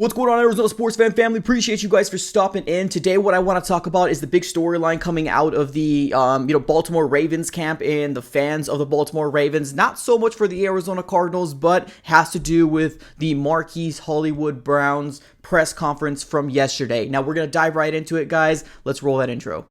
What's going on, Arizona sports fan family? Appreciate you guys for stopping in. Today, what I want to talk about is the big storyline coming out of the, Baltimore Ravens camp and the fans of the Baltimore Ravens. Not so much for the Arizona Cardinals, but has to do with the Marquise Hollywood Browns press conference from yesterday. Now, we're going to dive right into it, guys. Let's roll that intro.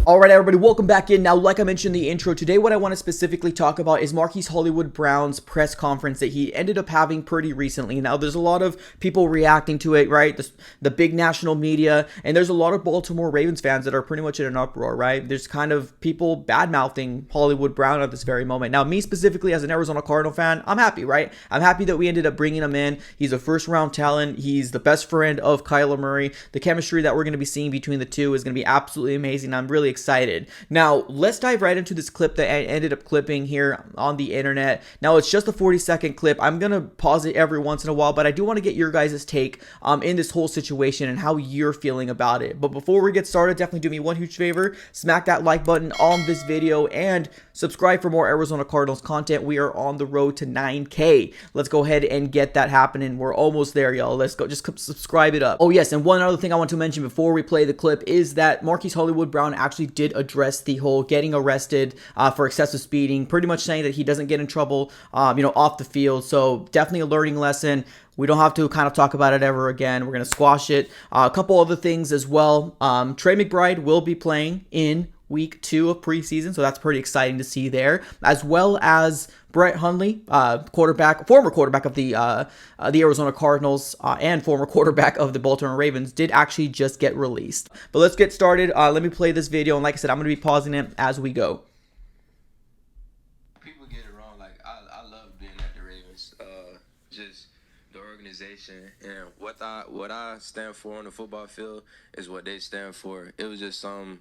Alright everybody, welcome back in. Now, like I mentioned in the intro, today what I want to specifically talk about is Marquise Hollywood Brown's press conference that he ended up having pretty recently. Now, there's a lot of people reacting to it, right? The big national media, and there's a lot of Baltimore Ravens fans that are pretty much in an uproar, right? There's kind of people bad-mouthing Hollywood Brown at this very moment. Now, me specifically as an Arizona Cardinal fan, I'm happy, right? I'm happy that we ended up bringing him in. He's a first-round talent. He's the best friend of Kyler Murray. The chemistry that we're going to be seeing between the two is going to be absolutely amazing. I'm really excited. Now, let's dive right into this clip that I ended up clipping here on the internet. Now, it's just a 40-second clip. I'm going to pause it every once in a while, but I do want to get your guys' take in this whole situation and how you're feeling about it. But before we get started, definitely do me one huge favor. Smack that like button on this video and subscribe for more Arizona Cardinals content. We are on the road to 9K. Let's go ahead and get that happening. We're almost there, y'all. Let's go. Just subscribe it up. Oh, yes, and one other thing I want to mention before we play the clip is that Marquise Hollywood Brown actually did address the whole getting arrested for excessive speeding, pretty much saying that he doesn't get in trouble, off the field. So definitely a learning lesson. We don't have to kind of talk about it ever again. We're going to squash it. A couple other things as well. Trey McBride will be playing in week 2 of preseason, so that's pretty exciting to see there, as well as Brett Hundley, former quarterback of the Arizona Cardinals and former quarterback of the Baltimore Ravens, did actually just get released. But let's get started. Let me play this video, and like I said, I'm going to be pausing it as we go. People get it wrong. Like, I love being at the Ravens. Just the organization and what I stand for on the football field is what they stand for. It was just some,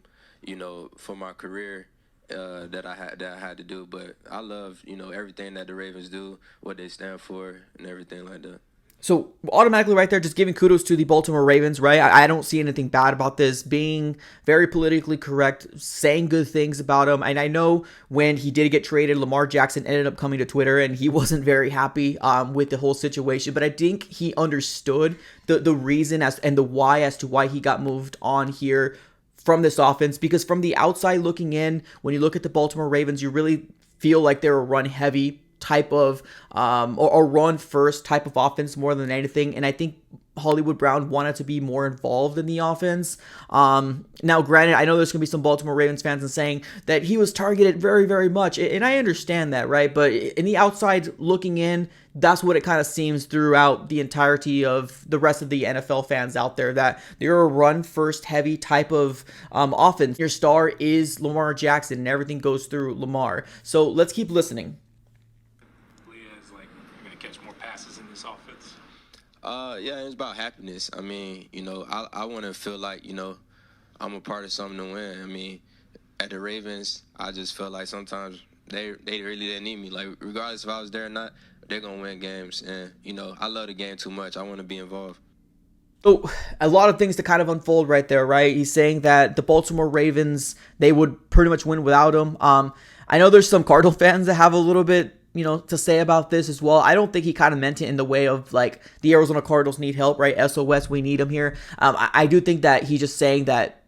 for my career that I had to do. But I love, everything that the Ravens do, what they stand for, and everything like that. So automatically right there, just giving kudos to the Baltimore Ravens, right? I don't see anything bad about this, being very politically correct, saying good things about him. And I know when he did get traded, Lamar Jackson ended up coming to Twitter and he wasn't very happy with the whole situation. But I think he understood the reason and the why as to why he got moved on here from this offense. Because from the outside looking in, when you look at the Baltimore Ravens, you really feel like they're a run-heavy type of or run first type of offense more than anything, and I think Hollywood Brown wanted to be more involved in the offense. Now, granted, I know there's gonna be some Baltimore Ravens fans saying that he was targeted very, very much, and I understand that, right? But in the outside looking in, that's what it kind of seems throughout the entirety of the rest of the NFL fans out there, that they're a run first heavy type of offense. Your star is Lamar Jackson, and everything goes through Lamar. So let's keep listening. Yeah, it's about happiness. I mean, I want to feel like, I'm a part of something to win. I mean, at the Ravens, I just felt like sometimes they really didn't need me. Like, regardless if I was there or not, they're going to win games. And, I love the game too much. I want to be involved. So, a lot of things to kind of unfold right there, right? He's saying that the Baltimore Ravens, they would pretty much win without him. I know there's some Cardinal fans that have a little bit to say about this as well. I don't think he kind of meant it in the way of like the Arizona Cardinals need help, right? SOS, we need him here. I do think that he's just saying that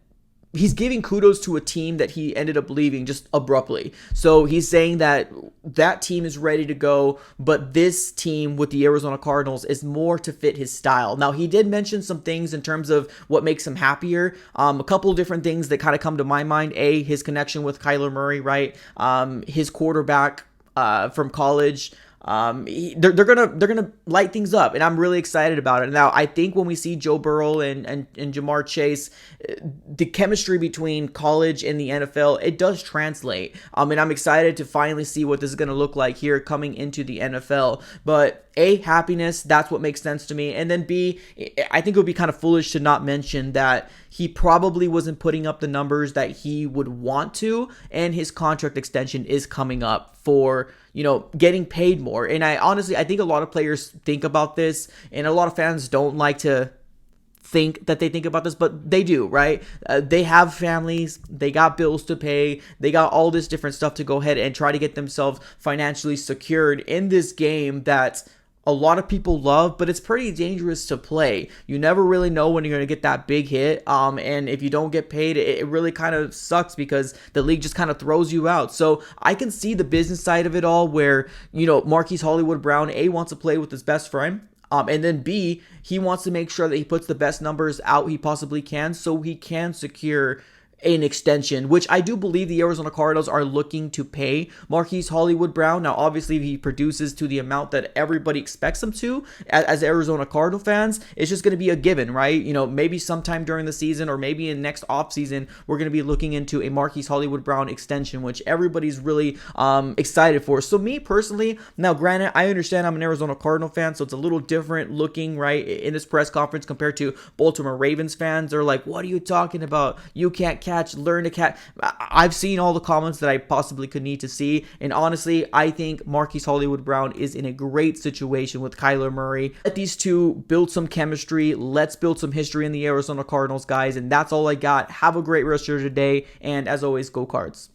he's giving kudos to a team that he ended up leaving just abruptly. So he's saying that that team is ready to go, but this team with the Arizona Cardinals is more to fit his style. Now, he did mention some things in terms of what makes him happier. A couple of different things that kind of come to my mind. His connection with Kyler Murray, right? His quarterback from college. They're gonna light things up, and I'm really excited about it. Now, I think when we see Joe Burrow and Jamar Chase, the chemistry between college and the NFL, it does translate. And I'm excited to finally see what this is gonna look like here coming into the NFL. But A, happiness, that's what makes sense to me. And then B, I think it would be kind of foolish to not mention that he probably wasn't putting up the numbers that he would want to, and his contract extension is coming up for, getting paid more. And I think a lot of players think about this, and a lot of fans don't like to think that they think about this, but they do, right? They have families, they got bills to pay, they got all this different stuff to go ahead and try to get themselves financially secured in this game that a lot of people love, but it's pretty dangerous to play. You never really know when you're going to get that big hit. And if you don't get paid, it really kind of sucks because the league just kind of throws you out. So I can see the business side of it all where, Marquise Hollywood Brown, A, wants to play with his best friend. And then B, he wants to make sure that he puts the best numbers out he possibly can so he can secure an extension, which I do believe the Arizona Cardinals are looking to pay Marquise Hollywood Brown. Now, obviously, if he produces to the amount that everybody expects him to, as Arizona Cardinal fans, it's just going to be a given, right? Maybe sometime during the season or maybe in next offseason, we're going to be looking into a Marquise Hollywood Brown extension, which everybody's really excited for. So me personally, now granted, I understand I'm an Arizona Cardinal fan, so it's a little different looking, right, in this press conference compared to Baltimore Ravens fans. They're like, what are you talking about? You can't catch, learn to catch. I've seen all the comments that I possibly could need to see, and honestly, I think Marquise Hollywood Brown is in a great situation with Kyler Murray. Let these two build some chemistry. Let's build some history in the Arizona Cardinals, guys, and that's all I got. Have a great rest of your day, and as always, go Cards.